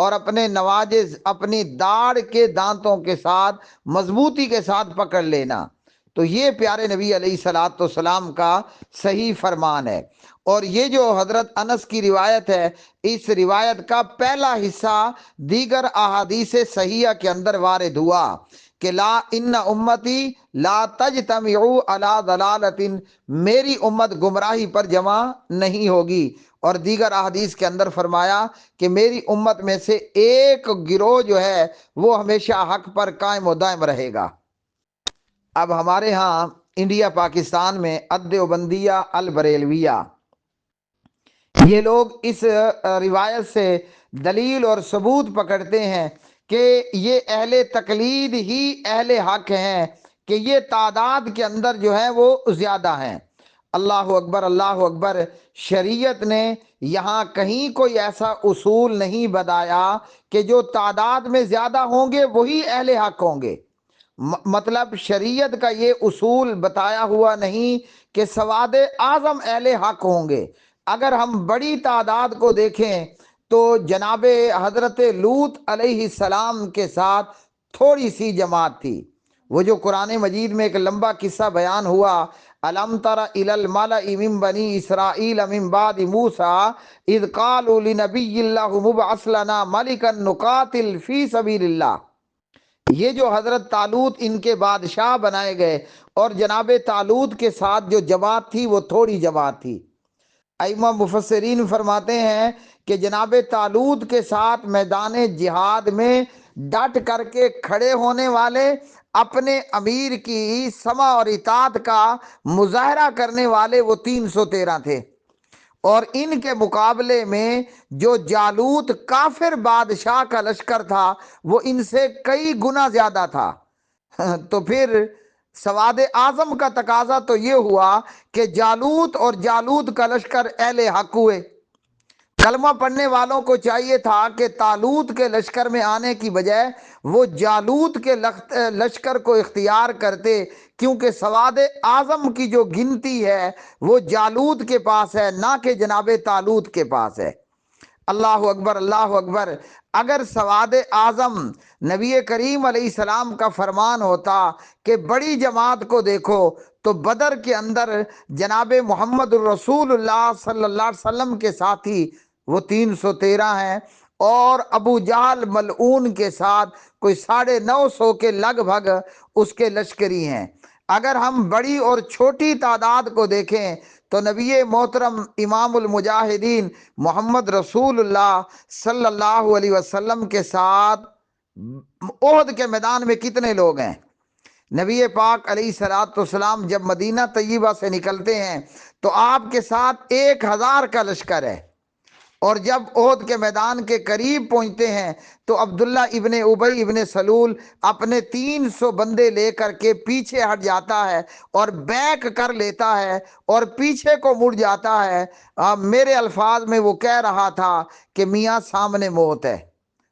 اور اپنے نواجز اپنی داڑھ کے دانتوں کے ساتھ مضبوطی کے ساتھ پکڑ لینا۔ تو یہ پیارے نبی علیہ الصلوۃ والسلام کا صحیح فرمان ہے۔ اور یہ جو حضرت انس کی روایت ہے، اس روایت کا پہلا حصہ دیگر احادیث صحیحہ کے اندر وارد ہوا کہ لا ان امتی لا تجتمع علی ضلالۃ، میری امت گمراہی پر جمع نہیں ہوگی۔ اور دیگر احادیث کے اندر فرمایا کہ میری امت میں سے ایک گروہ جو ہے وہ ہمیشہ حق پر قائم و دائم رہے گا۔ اب ہمارے ہاں انڈیا پاکستان میں الدیوبندیہ البریلویہ، یہ لوگ اس روایت سے دلیل اور ثبوت پکڑتے ہیں کہ یہ اہل تقلید ہی اہل حق ہیں، کہ یہ تعداد کے اندر جو ہے وہ زیادہ ہیں۔ اللہ اکبر، اللہ اکبر۔ شریعت نے یہاں کہیں کوئی ایسا اصول نہیں بتایا کہ جو تعداد میں زیادہ ہوں گے وہی اہل حق ہوں گے۔ مطلب شریعت کا یہ اصول بتایا ہوا نہیں کہ سواد اعظم اہل حق ہوں گے۔ اگر ہم بڑی تعداد کو دیکھیں تو جناب حضرت لوط علیہ السلام کے ساتھ تھوڑی سی جماعت تھی۔ وہ جو قرآن مجید میں ایک لمبا قصہ بیان ہوا، الم تر الی الملأ من بنی اسرائیل من بعد موسیٰ اذ قالوا لنبی اللہ مبعث لنا ملکا نقاتل فی سبیل اللہ، یہ جو حضرت طالوت ان کے بادشاہ بنائے گئے اور جناب طالوت کے ساتھ جو جماعت تھی وہ تھوڑی جماعت تھی۔ ائمہ مفسرین فرماتے ہیں کہ جناب طالوت کے ساتھ میدان جہاد میں ڈٹ کر کے کھڑے ہونے والے، اپنے امیر کی سمع اور اطاعت کا مظاہرہ کرنے والے وہ 313 تھے، اور ان کے مقابلے میں جو جالوت کافر بادشاہ کا لشکر تھا وہ ان سے کئی گنا زیادہ تھا۔ تو پھر سواد اعظم کا تقاضا تو یہ ہوا کہ جالوت اور جالوت کا لشکر اہل حق ہوئے۔ کلمہ پڑھنے والوں کو چاہیے تھا کہ طالوت کے لشکر میں آنے کی بجائے وہ جالوت کے لشکر کو اختیار کرتے، کیونکہ سواد اعظم کی جو گنتی ہے وہ جالوت کے پاس ہے، نہ کہ جناب طالوت کے پاس ہے۔ اللہ اکبر، اللہ اکبر۔ اگر سواد اعظم نبی کریم علیہ السلام کا فرمان ہوتا کہ بڑی جماعت کو دیکھو، تو بدر کے اندر جناب محمد الرسول اللہ صلی اللہ علیہ وسلم کے ساتھی وہ 313 ہیں، اور ابو جہل ملعون کے ساتھ کوئی 950 کے لگ بھگ اس کے لشکری ہیں۔ اگر ہم بڑی اور چھوٹی تعداد کو دیکھیں تو نبی محترم امام المجاہدین محمد رسول اللہ صلی اللہ علیہ وسلم کے ساتھ احد کے میدان میں کتنے لوگ ہیں؟ نبی پاک علیہ الصلوۃ والسلام جب مدینہ طیبہ سے نکلتے ہیں تو آپ کے ساتھ 1000 کا لشکر ہے، اور جب احد کے میدان کے قریب پہنچتے ہیں تو عبداللہ ابن ابی ابن سلول اپنے 300 بندے لے کر کے پیچھے ہٹ جاتا ہے اور بیک کر لیتا ہے اور پیچھے کو مڑ جاتا ہے۔ میرے الفاظ میں وہ کہہ رہا تھا کہ میاں سامنے موت ہے،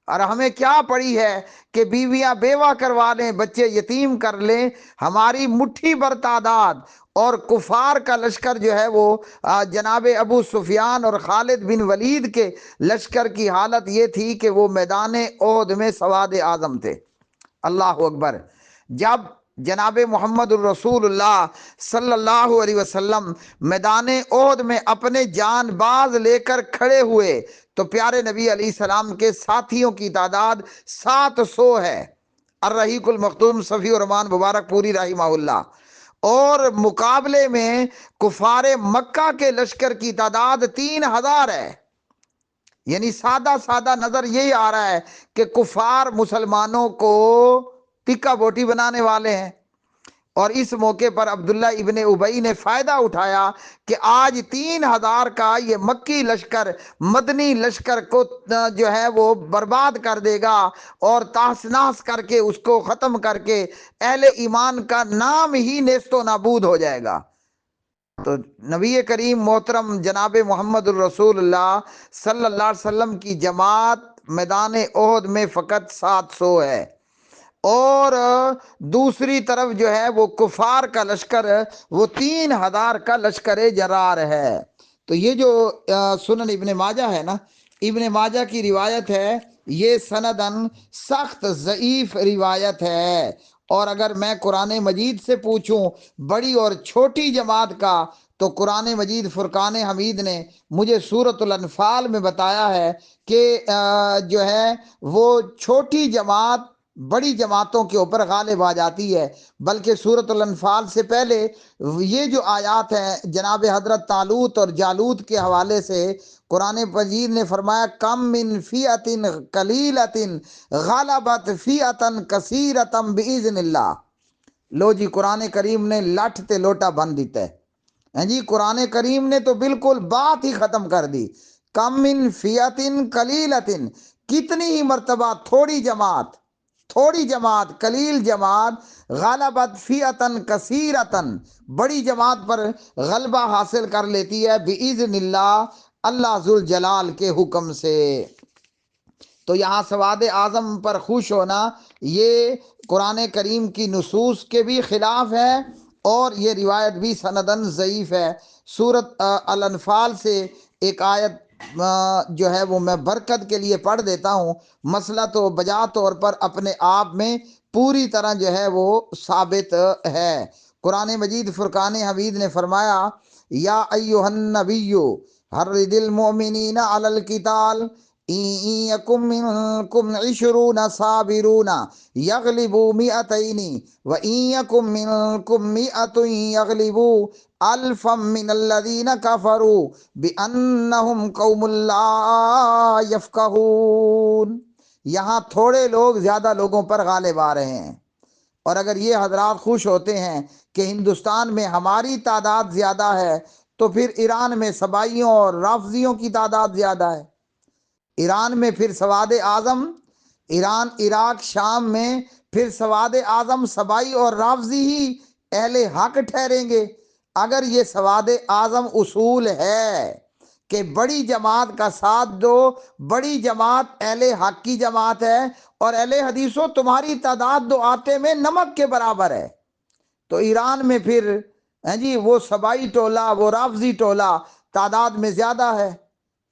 اور ہمیں کیا پڑی ہے کہ بیویاں بیوہ کروا لیں، بچے یتیم کر لیں، ہماری مٹھی بھر تعداد اور کفار کا لشکر جو ہے وہ جناب ابو سفیان اور خالد بن ولید کے لشکر کی حالت یہ تھی کہ وہ میدان احد میں سواد اعظم تھے۔ اللہ اکبر۔ جب جناب محمد الرسول اللہ صلی اللہ علیہ وسلم میدان احد میں اپنے جان باز لے کر کھڑے ہوئے تو پیارے نبی علیہ السلام کے ساتھیوں کی تعداد 700 ہے۔ الرحیق المختوم صفی الرحمان مبارک پوری رحمہ اللہ، اور مقابلے میں کفار مکہ کے لشکر کی تعداد 3000 ہے۔ یعنی سادہ سادہ نظر یہی آ رہا ہے کہ کفار مسلمانوں کو ٹکا بوٹی بنانے والے ہیں، اور اس موقع پر عبداللہ ابن ابی نے فائدہ اٹھایا کہ آج 3000 کا یہ مکی لشکر مدنی لشکر کو جو ہے وہ برباد کر دے گا اور تحس نحس کر کے اس کو ختم کر کے اہل ایمان کا نام ہی نیست و نابود ہو جائے گا۔ تو نبی کریم محترم جناب محمد الرسول اللہ صلی اللہ علیہ وسلم کی جماعت میدان احد میں فقط 700 ہے، اور دوسری طرف جو ہے وہ کفار کا لشکر وہ 3000 کا لشکر جرار ہے۔ تو یہ جو سنن ابن ماجہ ہے نا، ابن ماجہ کی روایت ہے یہ سندن سخت ضعیف روایت ہے۔ اور اگر میں قرآن مجید سے پوچھوں بڑی اور چھوٹی جماعت کا، تو قرآن مجید فرقان حمید نے مجھے سورۃ الانفال میں بتایا ہے کہ جو ہے وہ چھوٹی جماعت بڑی جماعتوں کے اوپر غالب آ جاتی ہے۔ بلکہ سورۃ الانفال سے پہلے یہ جو آیات ہیں جناب حضرت طالوت اور جالوت کے حوالے سے، قرآن مجید نے فرمایا کم من فیعۃ قلیلۃ غلبت فیعۃ کثیرۃ باذن اللہ۔ لو جی، قرآن کریم نے لٹھ تے لوٹا بن دیتا ہے جی، قرآن کریم نے تو بالکل بات ہی ختم کر دی۔ کم من فیعۃ قلیلۃ، کتنی ہی مرتبہ تھوڑی جماعت قلیل جماعت غلبت فیعتن کثیرتن، بڑی جماعت پر غلبہ حاصل کر لیتی ہے باذن اللہ، اللہ ذوالجلال کے حکم سے۔ تو یہاں سواد اعظم پر خوش ہونا یہ قرآن کریم کی نصوص کے بھی خلاف ہے، اور یہ روایت بھی سندن ضعیف ہے۔ سورۃ الانفال سے ایک آیت جو ہے وہ میں برکت کے لیے پڑھ دیتا ہوں۔ مسئلہ تو بجا طور پر اپنے آپ میں پوری طرح جو ہے وہ ثابت ہے۔ قرآن مجید فرقان حمید نے فرمایا یا ایھا النبی حرض المؤمنین علی القتال ان یکم منکم 20 صابرون یغلبوا 200 وان یکم منکم 100 یغلبوا الفا من الذین کفروا بانہم قوم لا یفقہون۔ یہاں تھوڑے لوگ زیادہ لوگوں پر غالب آ رہے ہیں، اور اگر یہ حضرات خوش ہوتے ہیں کہ ہندوستان میں ہماری تعداد زیادہ ہے، تو پھر ایران میں سبائیوں اور رافضیوں کی تعداد زیادہ ہے۔ ایران میں پھر سواد اعظم، ایران عراق شام میں پھر سواد اعظم سبائی اور رافضی ہی اہل حق ٹھہریں گے۔ اگر یہ سواد اعظم اصول ہے کہ بڑی جماعت کا ساتھ دو، بڑی جماعت اہل حق کی جماعت ہے، اور اہل حدیثوں تمہاری تعداد دو آٹے میں نمک کے برابر ہے، تو ایران میں پھر جی وہ سبائی ٹولہ، وہ رافضی ٹولہ تعداد میں زیادہ ہے،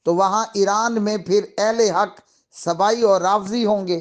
تو وہاں ایران میں پھر اہل حق سبائی اور رافضی ہوں گے۔